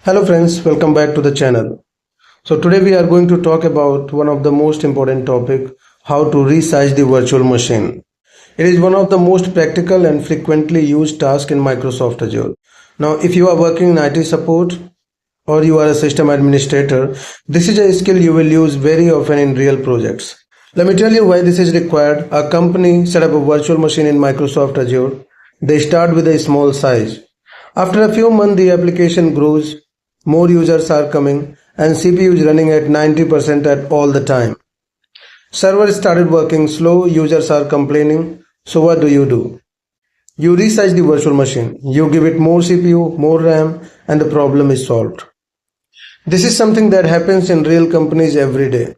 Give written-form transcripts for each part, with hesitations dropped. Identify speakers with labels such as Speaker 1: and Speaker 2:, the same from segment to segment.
Speaker 1: Hello friends, welcome back to the channel. So today we are going to talk about one of the most important topic, how to resize the virtual machine. It is one of the most practical and frequently used tasks in Microsoft Azure. Now if you are working in IT support or you are a system administrator, this is a skill you will use very often in real projects. Let me tell you why this is required. A company set up a virtual machine in Microsoft Azure. They start with a small size. After a few months the application grows. More users are coming and CPU is running at 90% at all the time. Server started working slow, users are complaining. So what do? You resize the virtual machine. You give it more CPU, more RAM, and the problem is solved. This is something that happens in real companies every day.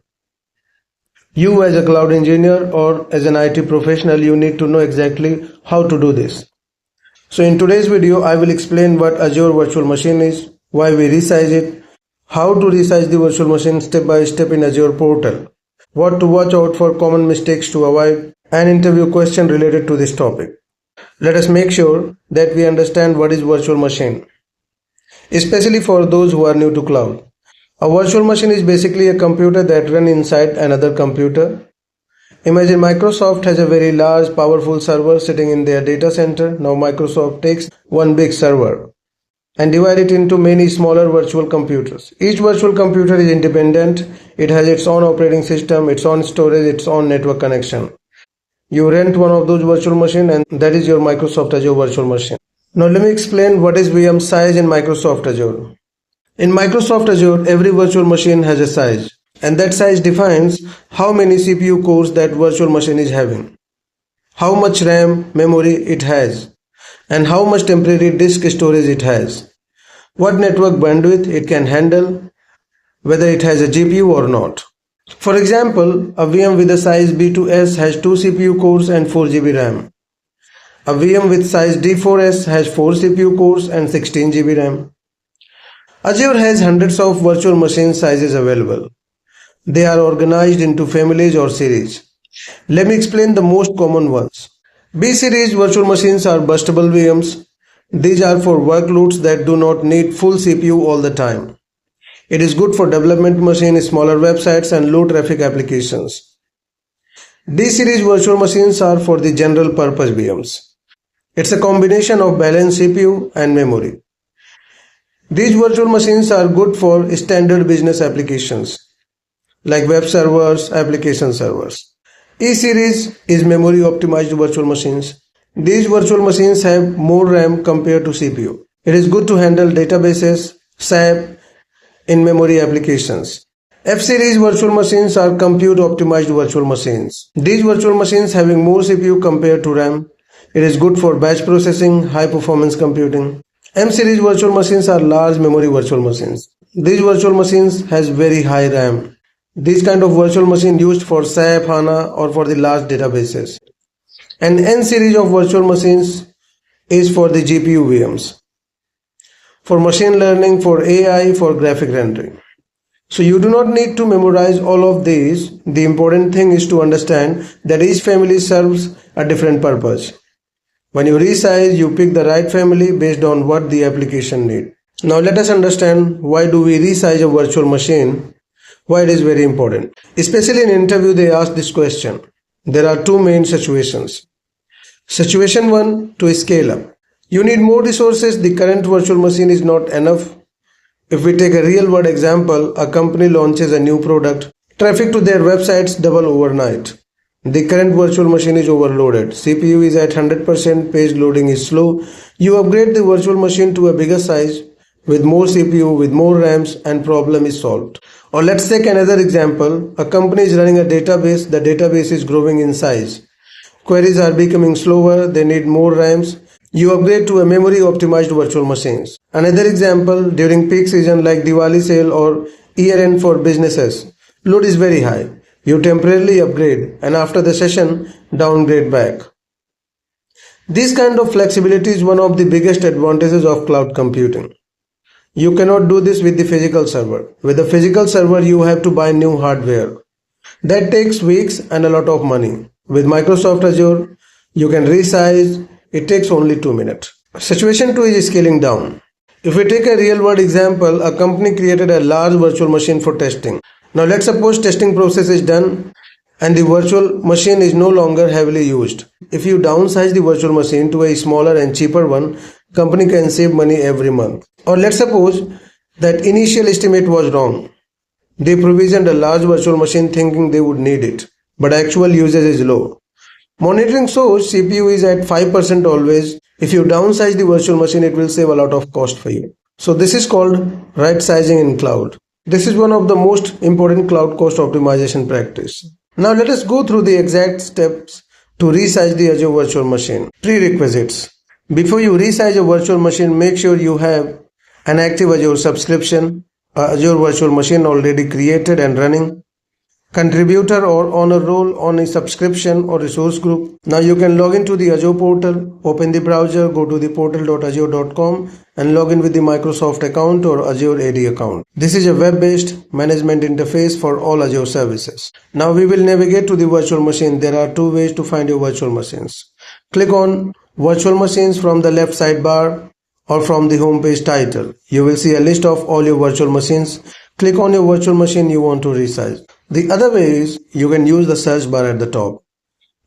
Speaker 1: You as a cloud engineer or as an IT professional, you need to know exactly how to do this. So in today's video, I will explain what Azure Virtual Machine is, why we resize it, how to resize the virtual machine step by step in Azure portal, what to watch out for, common mistakes to avoid, and interview question related to this topic. Let us make sure that we understand what is virtual machine, especially for those who are new to cloud. A virtual machine is basically a computer that runs inside another computer. Imagine Microsoft has a very large, powerful server sitting in their data center. Now Microsoft takes one big server and divide it into many smaller virtual computers. Each virtual computer is independent. It has its own operating system, its own storage, its own network connection. You rent one of those virtual machines and that is your Microsoft Azure virtual machine. Now let me explain what is VM size in Microsoft Azure. In Microsoft Azure, every virtual machine has a size, and that size defines how many CPU cores that virtual machine is having, how much RAM memory it has, and how much temporary disk storage it has, what network bandwidth it can handle, whether it has a GPU or not. For example, a VM with a size B2S has 2 CPU cores and 4 GB RAM. A VM with size D4S has 4 CPU cores and 16 GB RAM. Azure has hundreds of virtual machine sizes available. They are organized into families or series. Let me explain the most common ones. B series virtual machines are bustable VMs. These are for workloads that do not need full CPU all the time. It is good for development machines, smaller websites and low traffic applications. D series virtual machines are for the general purpose VMs. It's a combination of balanced CPU and memory. These virtual machines are good for standard business applications like web servers, application servers. E series is memory optimized virtual machines. These virtual machines have more RAM compared to CPU. It is good to handle databases, SAP, in-memory applications. F series virtual machines are compute optimized virtual machines. These virtual machines having more CPU compared to RAM. It is good for batch processing, high performance computing. M series virtual machines are large memory virtual machines. These virtual machines has very high RAM. These kind of virtual machine used for SAP, HANA or for the large databases. And N series of virtual machines is for the GPU VMs, for machine learning, for AI, for graphic rendering. So you do not need to memorize all of these. The important thing is to understand that each family serves a different purpose. When you resize, you pick the right family based on what the application needs. Now let us understand why do we resize a virtual machine. Why it is very important. Especially in interview they ask this question. There are two main situations. Situation 1, to scale up. You need more resources, the current virtual machine is not enough. If we take a real world example, a company launches a new product. Traffic to their websites double overnight. The current virtual machine is overloaded. CPU is at 100%, page loading is slow. You upgrade the virtual machine to a bigger size with more CPU, with more RAMs, and problem is solved. Or let's take another example. A company is running a database. The database is growing in size. Queries are becoming slower. They need more RAMs. You upgrade to a memory optimized virtual machines. Another example, during peak season like Diwali sale or year end for businesses, load is very high. You temporarily upgrade and after the session downgrade back. This kind of flexibility is one of the biggest advantages of cloud computing. You cannot do this with the physical server. With the physical server, you have to buy new hardware. That takes weeks and a lot of money. With Microsoft Azure, you can resize. It takes only 2 minutes. Situation 2 is scaling down. If we take a real world example, a company created a large virtual machine for testing. Now let's suppose testing process is done and the virtual machine is no longer heavily used. If you downsize the virtual machine to a smaller and cheaper one, company can save money every month. Or let's suppose that initial estimate was wrong. They provisioned a large virtual machine thinking they would need it, but actual usage is low. Monitoring shows CPU is at 5% always. If you downsize the virtual machine, it will save a lot of cost for you. So this is called right sizing in cloud. This is one of the most important cloud cost optimization practice. Now let us go through the exact steps to resize the Azure virtual machine. Prerequisites. Before you resize a virtual machine, make sure you have an active Azure subscription, Azure virtual machine already created and running, contributor or owner role on a subscription or resource group. Now you can log into the Azure portal, open the browser, go to the portal.azure.com and log in with the Microsoft account or Azure AD account. This is a web-based management interface for all Azure services. Now we will navigate to the virtual machine. There are two ways to find your virtual machines. Click on virtual machines from the left sidebar or from the home page title. You will see a list of all your virtual machines. Click on your virtual machine you want to resize. The other way is you can use the search bar at the top.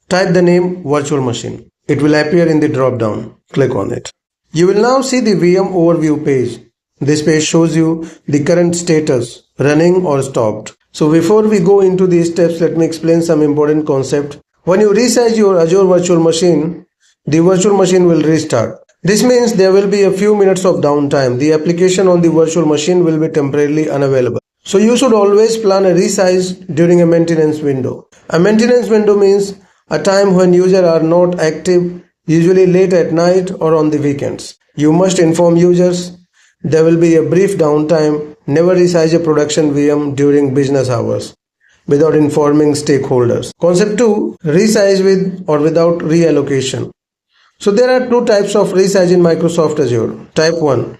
Speaker 1: Type the name virtual machine. It will appear in the drop down. Click on it. You will now see the VM overview page. This page shows you the current status, running or stopped. So before we go into these steps, let me explain some important concept. When you resize your Azure virtual machine, the virtual machine will restart. This means there will be a few minutes of downtime. The application on the virtual machine will be temporarily unavailable. So you should always plan a resize during a maintenance window. A maintenance window means a time when users are not active, usually late at night or on the weekends. You must inform users there will be a brief downtime. Never resize a production VM during business hours without informing stakeholders. Concept 2. Resize with or without reallocation. So there are two types of resize in Microsoft Azure. Type 1.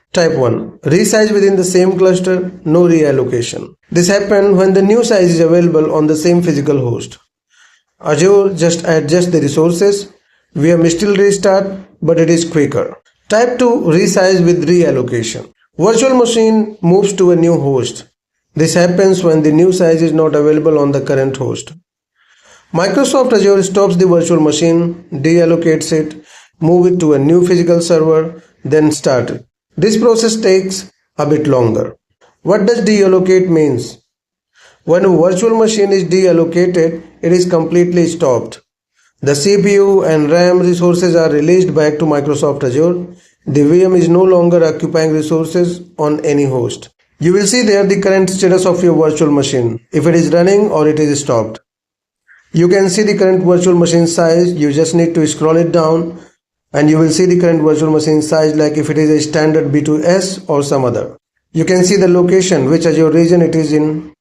Speaker 1: Resize within the same cluster, no reallocation. This happens when the new size is available on the same physical host. Azure just adjusts the resources. VM still restart, but it is quicker. Type 2. Resize with reallocation. Virtual machine moves to a new host. This happens when the new size is not available on the current host. Microsoft Azure stops the virtual machine, deallocates it, move it to a new physical server, then start it. This process takes a bit longer. What does deallocate means? When a virtual machine is deallocated, it is completely stopped. The CPU and RAM resources are released back to Microsoft Azure. The VM is no longer occupying resources on any host. You will see there the current status of your virtual machine, if it is running or it is stopped. You can see the current virtual machine size. You just need to scroll it down and you will see the current virtual machine size, like if it is a standard B2S or some other. You can see the location, which Azure region it is in.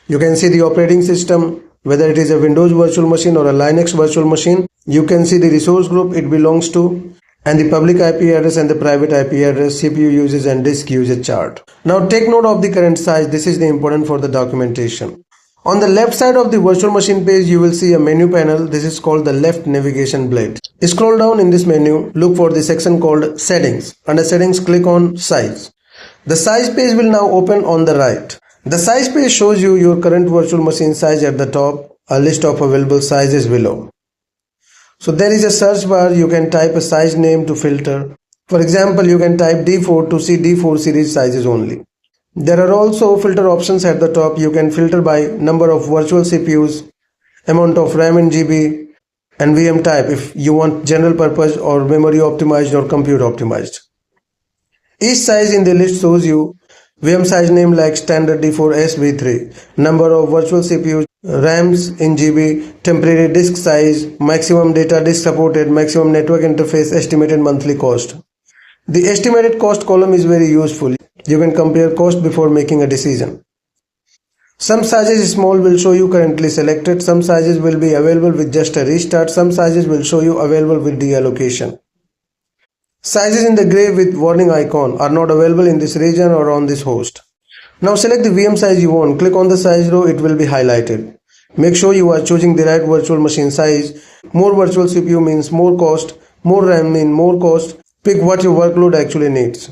Speaker 1: You can see the operating system, whether it is a Windows virtual machine or a Linux virtual machine. You can see the resource group it belongs to and the public IP address and the private IP address, CPU usage and disk usage chart. Now take note of the current size. This is the important for the documentation. On the left side of the virtual machine page, you will see a menu panel. This is called the left navigation blade. Scroll down in this menu, look for the section called Settings. Under Settings, click on Size. The Size page will now open on the right. The Size page shows you your current virtual machine size at the top, a list of available sizes below. So there is a search bar. You can type a size name to filter. For example, you can type D4 to see D4 series sizes only. There are also filter options at the top. You can filter by number of virtual CPUs, amount of RAM in GB, and VM type if you want general purpose or memory optimized or compute optimized. Each size in the list shows you VM size name like standard D4S V3, number of virtual CPUs, RAMs in GB, temporary disk size, maximum data disk supported, maximum network interface, estimated monthly cost. The estimated cost column is very useful. You can compare cost before making a decision. Some sizes small will show you currently selected. Some sizes will be available with just a restart. Some sizes will show you available with deallocation. Sizes in the gray with warning icon are not available in this region or on this host. Now select the VM size you want. Click on the size row. It will be highlighted. Make sure you are choosing the right virtual machine size. More virtual CPU means more cost. More RAM means more cost. Pick what your workload actually needs.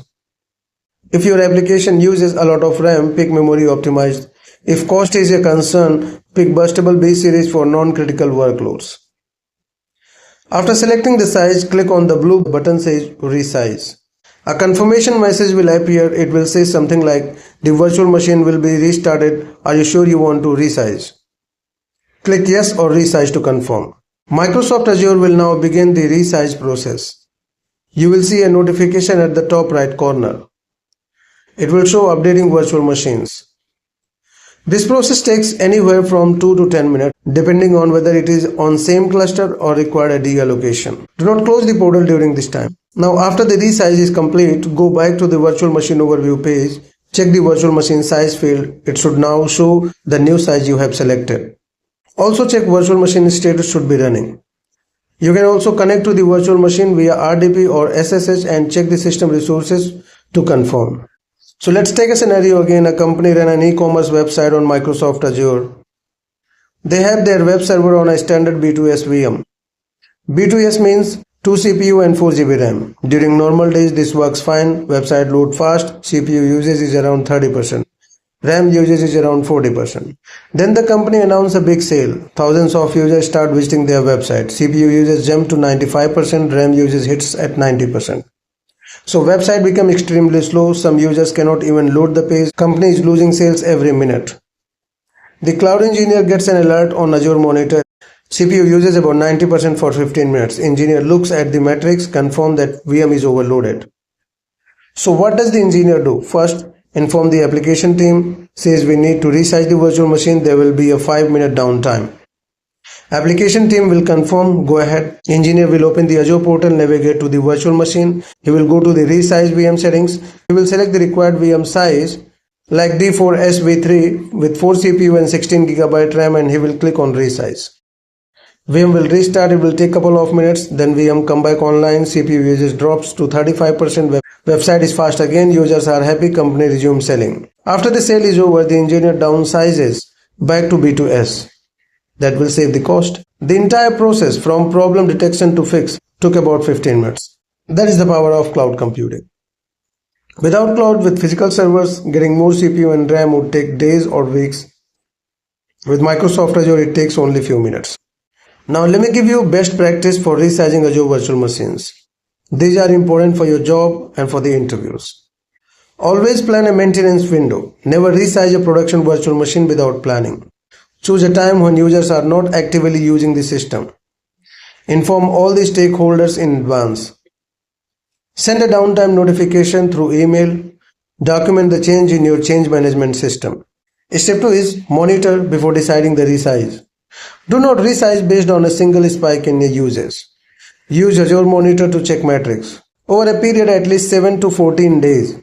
Speaker 1: If your application uses a lot of RAM, pick memory optimized. If cost is a concern, pick burstable B series for non-critical workloads. After selecting the size, click on the blue button says Resize. A confirmation message will appear. It will say something like, the virtual machine will be restarted. Are you sure you want to resize? Click yes or resize to confirm. Microsoft Azure will now begin the resize process. You will see a notification at the top right corner. It will show updating virtual machines. This process takes anywhere from 2 to 10 minutes depending on whether it is on same cluster or require a deallocation. Do not close the portal during this time. Now after the resize is complete, go back to the virtual machine overview page. Check the virtual machine size field. It should now show the new size you have selected. Also check virtual machine status should be running. You can also connect to the virtual machine via RDP or SSH and check the system resources to confirm. So let's take a scenario again. A company ran an e-commerce website on Microsoft Azure. They have their web server on a standard B2S VM. B2S means 2 CPU and 4 GB RAM. During normal days this works fine. Website load fast. CPU usage is around 30%. RAM usage is around 40%. Then the company announced a big sale. Thousands of users start visiting their website. CPU usage jumped to 95%. RAM usage hits at 90%. So website become extremely slow. Some users cannot even load the page. Company is losing sales every minute. The cloud engineer gets an alert on Azure monitor. CPU uses about 90% for 15 minutes. Engineer looks at the metrics, confirm that VM is overloaded. So what does the engineer do? First, inform the application team, says we need to resize the virtual machine. There will be a 5-minute downtime. Application team will confirm, go ahead. Engineer will open the Azure portal, navigate to the virtual machine. He will go to the Resize VM settings. He will select the required VM size like D4SV3 with 4 CPU and 16 GB RAM, and he will click on Resize. VM will restart. It will take a couple of minutes. Then VM come back online. CPU usage drops to 35%. Website is fast again. Users are happy. Company resumes selling. After the sale is over, the engineer downsizes back to B2S. That will save the cost. The entire process from problem detection to fix took about 15 minutes. That is the power of cloud computing. Without cloud, with physical servers, getting more CPU and RAM would take days or weeks. With Microsoft Azure, it takes only few minutes. Now let me give you best practice for resizing Azure virtual machines. These are important for your job and for the interviews. Always plan a maintenance window. Never resize a production virtual machine without planning. Choose a time when users are not actively using the system. Inform all the stakeholders in advance. Send a downtime notification through email. Document the change in your change management system. Step 2 is monitor before deciding the resize. Do not resize based on a single spike in your usage. Use Azure Monitor to check metrics. Over a period at least 7 to 14 days.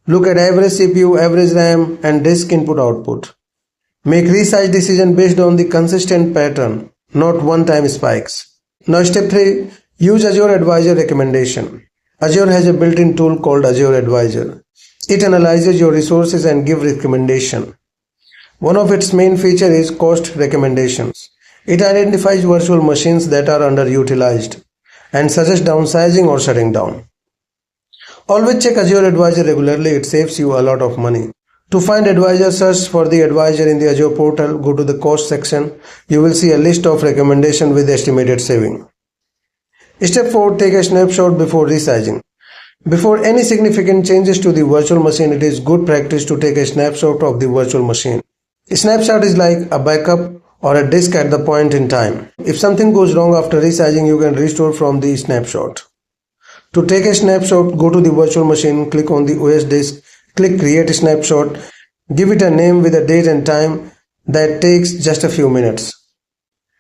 Speaker 1: Look at average CPU, average RAM and disk input-output. Make resize decision based on the consistent pattern, not one-time spikes. Now step 3, use Azure Advisor recommendation. Azure has a built-in tool called Azure Advisor. It analyzes your resources and gives recommendation. One of its main features is cost recommendations. It identifies virtual machines that are underutilized and suggests downsizing or shutting down. Always check Azure Advisor regularly. It saves you a lot of money. To find advisor, search for the advisor in the Azure portal. Go to the cost section. You will see a list of recommendations with estimated saving. Step 4. Take a snapshot before resizing. Before any significant changes to the virtual machine, it is good practice to take a snapshot of the virtual machine. A snapshot is like a backup or a disk at the point in time. If something goes wrong after resizing, you can restore from the snapshot. To take a snapshot, go to the virtual machine, click on the OS disk, click Create a Snapshot, give it a name with a date and time. That takes just a few minutes.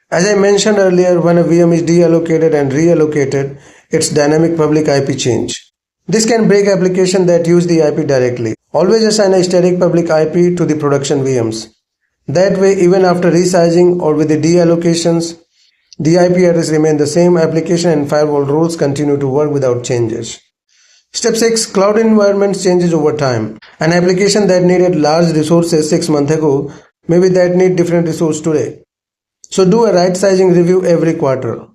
Speaker 1: As I mentioned earlier, when a VM is deallocated and reallocated, it's dynamic public IP change. This can break applications that use the IP directly. Always assign a static public IP to the production VMs. That way, even after resizing or with the deallocations, the IP address remains the same. Application and firewall rules continue to work without changes. Step 6. Cloud environments changes over time. An application that needed large resources 6 months ago, maybe that need different resource today. So do a right sizing review every quarter.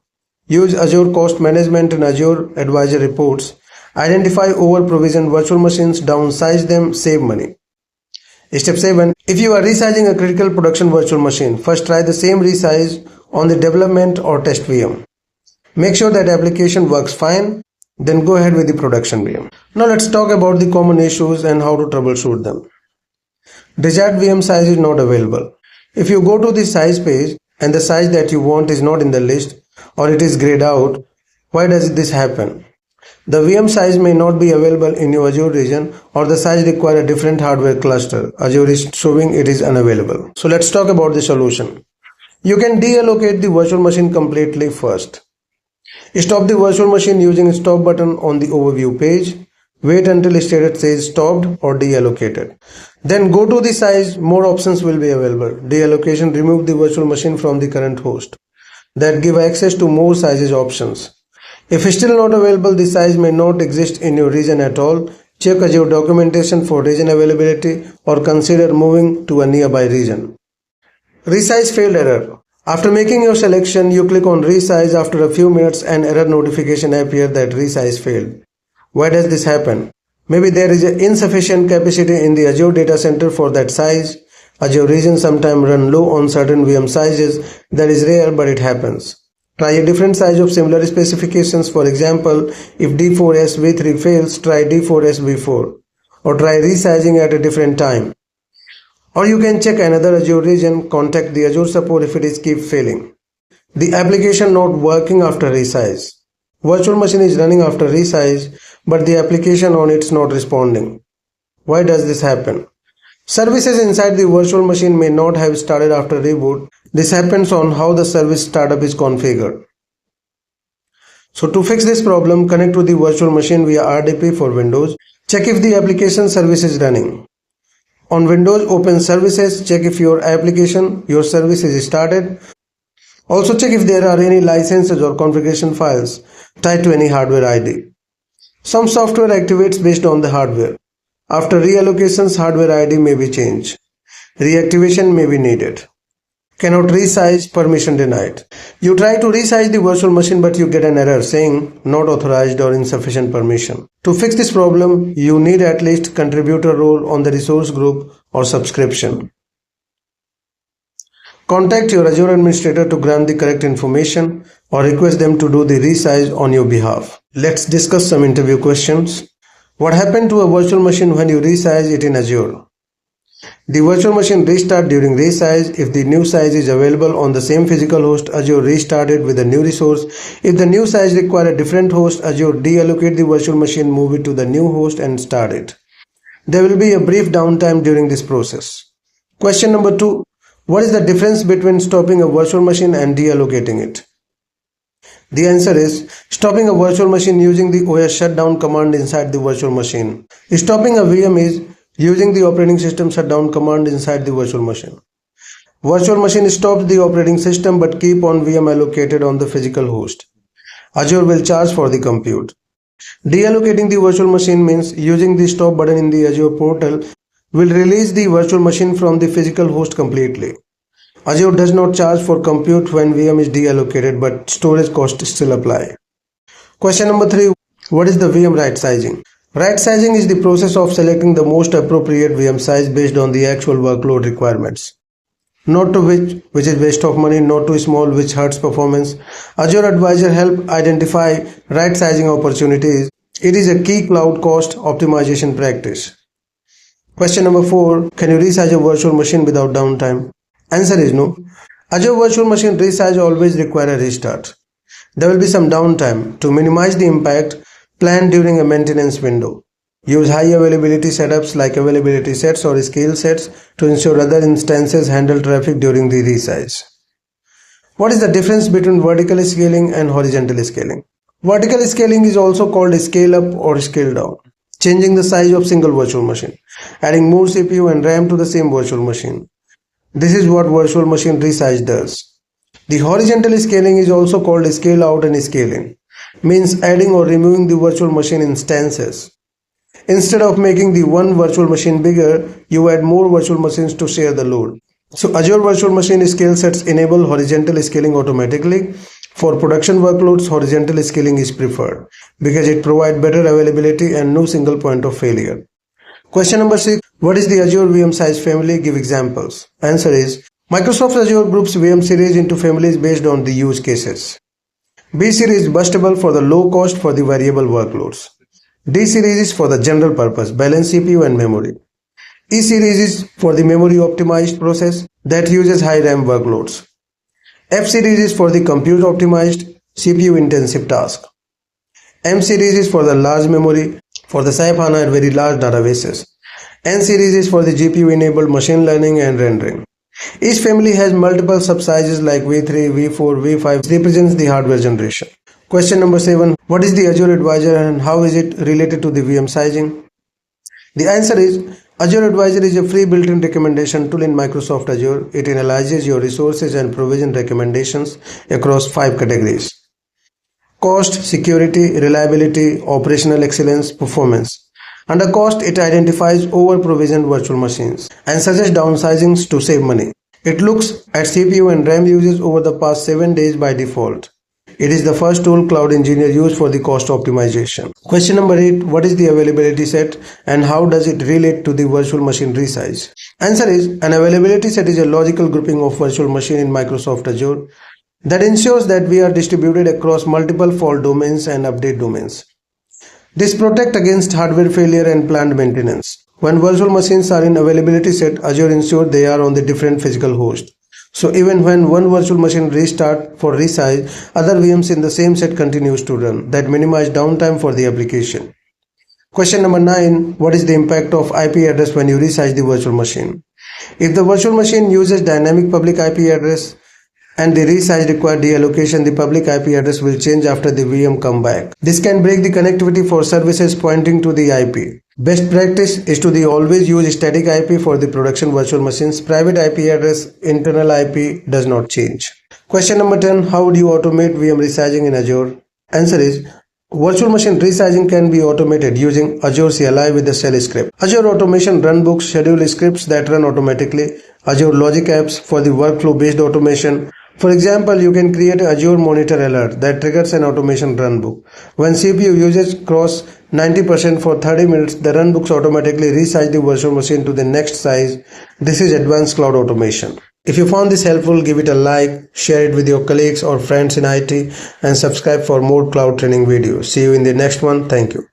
Speaker 1: Use Azure Cost Management and Azure Advisor reports. Identify over-provisioned virtual machines, downsize them, save money. Step 7. If you are resizing a critical production virtual machine, first try the same resize on the development or test VM. Make sure that application works fine, then go ahead with the production VM. Now let's talk about the common issues and how to troubleshoot them. Desired VM size is not available. If you go to the size page and the size that you want is not in the list or it is grayed out, why does this happen? The VM size may not be available in your Azure region, or the size require a different hardware cluster. Azure is showing it is unavailable. So let's talk about the solution. You can deallocate the virtual machine completely first. Stop the virtual machine using stop button on the overview page. Wait until status says stopped or deallocated. Then go to the size, more options will be available. Deallocation, remove the virtual machine from the current host. That give access to more sizes options. If still not available, the size may not exist in your region at all. Check Azure documentation for region availability or consider moving to a nearby region. Resize failed error. After making your selection, you click on Resize. After a few minutes, an error notification appears that Resize failed. Why does this happen? Maybe there is insufficient capacity in the Azure data center for that size. Azure regions sometimes run low on certain VM sizes. That is rare, but it happens. Try a different size of similar specifications. For example, if D4S V3 fails, try D4S V4. Or try resizing at a different time. Or you can check another Azure region, contact the Azure support if it is keep failing. The application not working after resize. Virtual machine is running after resize, but the application on it's not responding. Why does this happen? Services inside the virtual machine may not have started after reboot. This happens on how the service startup is configured. So to fix this problem, connect to the virtual machine via RDP for Windows. Check if the application service is running. On Windows, open Services, check if your service is started. Also check if there are any licenses or configuration files tied to any hardware ID. Some software activates based on the hardware. After reallocations, hardware ID may be changed. Reactivation may be needed. Cannot resize, permission denied. You try to resize the virtual machine but you get an error saying not authorized or insufficient permission. To fix this problem, you need at least contributor role on the resource group or subscription. Contact your Azure administrator to grant the correct information or request them to do the resize on your behalf. Let's discuss some interview questions. What happened to a virtual machine when you resize it in Azure? The virtual machine restart during resize. If the new size is available on the same physical host, Azure restarted with a new resource. If the new size requires a different host, Azure deallocate the virtual machine, move it to the new host and start it. There will be a brief downtime during this process. Question number 2. What is the difference between stopping a virtual machine and deallocating it? The answer is stopping a virtual machine using the OS shutdown command inside the virtual machine. Stopping a VM is using the operating system shutdown command inside the virtual machine. Virtual machine stops the operating system but keep on VM allocated on the physical host. Azure will charge for the compute. Deallocating the virtual machine means using the stop button in the Azure portal will release the virtual machine from the physical host completely. Azure does not charge for compute when VM is deallocated, but storage costs still apply. Question number 3. What is the VM right sizing? Right sizing is the process of selecting the most appropriate VM size based on the actual workload requirements. Not too big, which is waste of money, not too small, which hurts performance. Azure Advisor help identify right sizing opportunities. It is a key cloud cost optimization practice. Question number 4. Can you resize a virtual machine without downtime? Answer is no. Azure Virtual Machine Resize always require a restart. There will be some downtime. To minimize the impact, plan during a maintenance window. Use high availability setups like availability sets or scale sets to ensure other instances handle traffic during the resize. What is the difference between vertical scaling and horizontal scaling? Vertical scaling is also called scale up or scale down. Changing the size of single virtual machine, adding more CPU and RAM to the same virtual machine. This is what virtual machine resize does. The horizontal scaling is also called scale out and scale in. Means adding or removing the virtual machine instances. Instead of making the one virtual machine bigger, you add more virtual machines to share the load. So Azure Virtual Machine Scale Sets enable horizontal scaling automatically. For production workloads, horizontal scaling is preferred because it provides better availability and no single point of failure. Question number 6. What is the Azure VM size family? Give examples. Answer is Microsoft Azure groups VM series into families based on the use cases. B series is bustable for the low cost for the variable workloads. D series is for the general purpose, balanced CPU and memory. E series is for the memory optimized process that uses high RAM workloads. F series is for the compute optimized CPU intensive task. M series is for the large memory for the SAP HANA and very large databases. N series is for the GPU enabled machine learning and rendering. Each family has multiple subsizes like V3, V4, V5 represents the hardware generation. Question number 7. What is the Azure Advisor and how is it related to the VM sizing? The answer is Azure Advisor is a free built-in recommendation tool in Microsoft Azure. It analyzes your resources and provision recommendations across 5 categories: cost, security, reliability, operational excellence, performance. Under cost, it identifies over-provisioned virtual machines and suggests downsizings to save money. It looks at CPU and RAM uses over the past 7 days by default. It is the first tool Cloud Engineer used for the cost optimization. Question number 8. What is the availability set and how does it relate to the virtual machine resize? Answer is an availability set is a logical grouping of virtual machine in Microsoft Azure that ensures that we are distributed across multiple fault domains and update domains. This protects against hardware failure and planned maintenance. When virtual machines are in availability set, Azure ensures they are on the different physical host. So even when one virtual machine restarts for resize, other VMs in the same set continues to run. That minimizes downtime for the application. Question number 9. What is the impact of IP address when you resize the virtual machine? If the virtual machine uses dynamic public IP address, and the resize required deallocation, the public IP address will change after the VM come back. This can break the connectivity for services pointing to the IP. Best practice is to always use static IP for the production virtual machines. Private IP address, internal IP does not change. Question number 10. How do you automate VM resizing in Azure? Answer is virtual machine resizing can be automated using Azure CLI with the shell script. Azure Automation Runbooks schedule scripts that run automatically. Azure Logic Apps for the workflow based automation. For example, you can create an Azure Monitor alert that triggers an automation runbook. When CPU usage crosses 90% for 30 minutes, the runbooks automatically resize the virtual machine to the next size. This is advanced cloud automation. If you found this helpful, give it a like, share it with your colleagues or friends in IT, and subscribe for more cloud training videos. See you in the next one. Thank you.